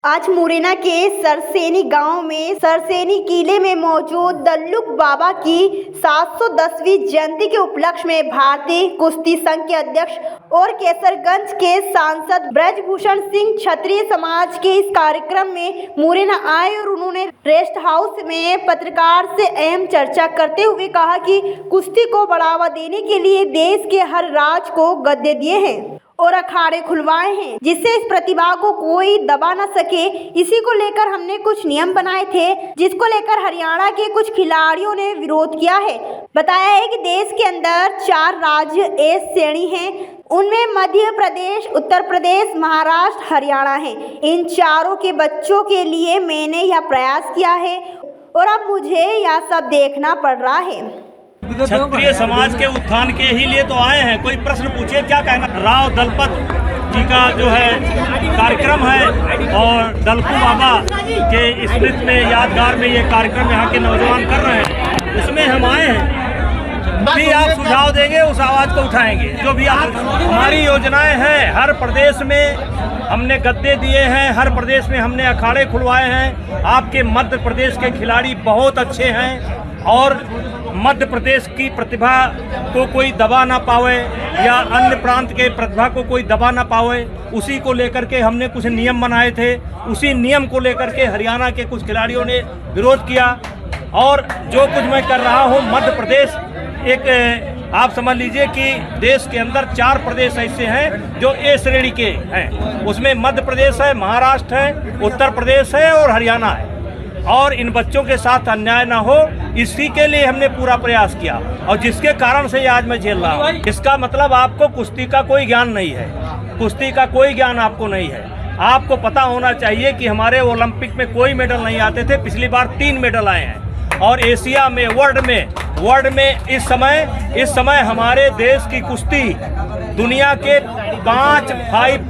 आज मुरैना के सरसेनी गांव में सरसेनी किले में मौजूद दल्लुक बाबा की 710वीं जयंती के उपलक्ष्य में भारतीय कुश्ती संघ के अध्यक्ष और केसरगंज के सांसद ब्रजभूषण सिंह क्षत्रिय समाज के इस कार्यक्रम में मुरैना आए और उन्होंने रेस्ट हाउस में पत्रकार से अहम चर्चा करते हुए कहा कि कुश्ती को बढ़ावा देने के लिए देश के हर राज्य को गद्दे दिए हैं और अखाड़े खुलवाए हैं जिससे इस प्रतिभा को कोई दबा न सके। इसी को लेकर हमने कुछ नियम बनाए थे जिसको लेकर हरियाणा के कुछ खिलाड़ियों ने विरोध किया है। बताया है कि देश के अंदर 4 राज्य ए श्रेणी हैं, उनमें मध्य प्रदेश, उत्तर प्रदेश, महाराष्ट्र, हरियाणा है। इन चारों के बच्चों के लिए मैंने यह प्रयास किया है और अब मुझे यह सब देखना पड़ रहा है। क्षत्रिय समाज के उत्थान के ही लिए तो आए हैं। कोई प्रश्न पूछिए, क्या कहना। राव दलपत जी का जो है कार्यक्रम है और दलकू बाबा के स्मृति में यादगार में ये कार्यक्रम यहाँ के नौजवान कर रहे हैं, उसमें हम आए हैं। भी आप सुझाव देंगे उस आवाज़ को उठाएंगे। जो भी आप, हमारी योजनाएं हैं, हर प्रदेश में हमने गद्दे दिए हैं, हर प्रदेश में हमने अखाड़े खुलवाए हैं। आपके मध्य प्रदेश के खिलाड़ी बहुत अच्छे हैं और मध्य प्रदेश की प्रतिभा को कोई दबा ना पावे या अन्य प्रांत के प्रतिभा को कोई दबा ना पावे, उसी को लेकर के हमने कुछ नियम बनाए थे। उसी नियम को लेकर के हरियाणा के कुछ खिलाड़ियों ने विरोध किया और जो कुछ मैं कर रहा हूँ, मध्य प्रदेश एक आप समझ लीजिए कि देश के अंदर 4 प्रदेश ऐसे हैं जो ए श्रेणी के हैं। उसमें मध्य प्रदेश है, महाराष्ट्र है, उत्तर प्रदेश है और हरियाणा है। और इन बच्चों के साथ अन्याय ना हो, इसी के लिए हमने पूरा प्रयास किया और जिसके कारण से आज मैं झेल रहा हूँ। इसका मतलब आपको कुश्ती का कोई ज्ञान नहीं है, कुश्ती का कोई ज्ञान आपको नहीं है। आपको पता होना चाहिए कि हमारे ओलंपिक में कोई मेडल नहीं आते थे, पिछली बार 3 मेडल आए हैं और एशिया में, वर्ल्ड में इस समय हमारे देश की कुश्ती दुनिया के 5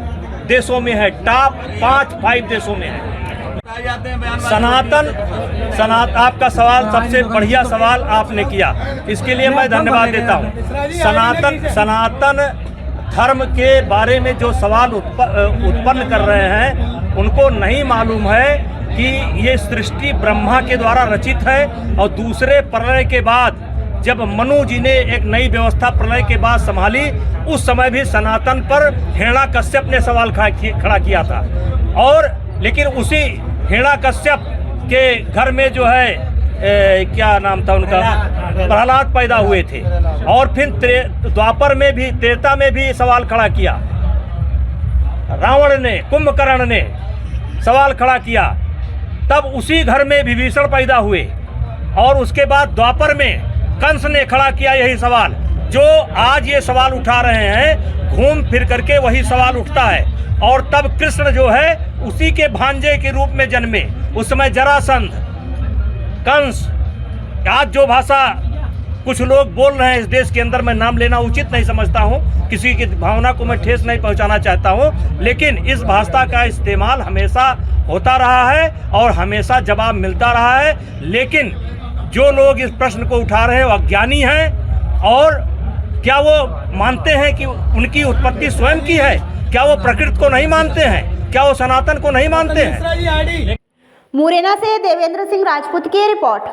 देशों में है, टॉप 5 देशों में है। सनातन आपका सवाल सबसे बढ़िया सवाल आपने किया, इसके लिए मैं धन्यवाद देता हूँ। सनातन धर्म के बारे में जो सवाल उत्पन्न कर रहे हैं, उनको नहीं मालूम है कि ये सृष्टि ब्रह्मा के द्वारा रचित है और दूसरे प्रलय के बाद जब मनु जी ने एक नई व्यवस्था प्रलय के बाद संभाली, उस समय भी सनातन पर हिरण्याकश्यप ने सवाल खड़ा किया था। और लेकिन उसी हिरण्याकश्यप के घर में जो है क्या नाम था उनका, प्रहलाद पैदा हुए थे। और फिर द्वापर में भी, त्रेता में भी सवाल खड़ा किया, रावण ने, कुंभकर्ण ने सवाल खड़ा किया। तब उसी घर में विभीषण पैदा हुए और उसके बाद द्वापर में कंस ने खड़ा किया यही सवाल। जो आज ये सवाल उठा रहे हैं, घूम फिर करके वही सवाल उठता है। और तब कृष्ण जो है उसी के भांजे के रूप में जन्मे। उस समय जरासंध, कंस, आज जो भाषा कुछ लोग बोल रहे हैं इस देश के अंदर, मैं नाम लेना उचित नहीं समझता हूं, किसी की भावना को मैं ठेस नहीं पहुंचाना चाहता हूं, लेकिन इस भाषा का इस्तेमाल हमेशा होता रहा है और हमेशा जवाब मिलता रहा है। लेकिन जो लोग इस प्रश्न को उठा रहे हैं वो अज्ञानी हैं। और क्या वो मानते हैं कि उनकी उत्पत्ति स्वयं की है? क्या वो प्रकृति को नहीं मानते हैं? क्या वो सनातन को नहीं मानते हैं? मुरैना से देवेंद्र सिंह राजपूत की रिपोर्ट।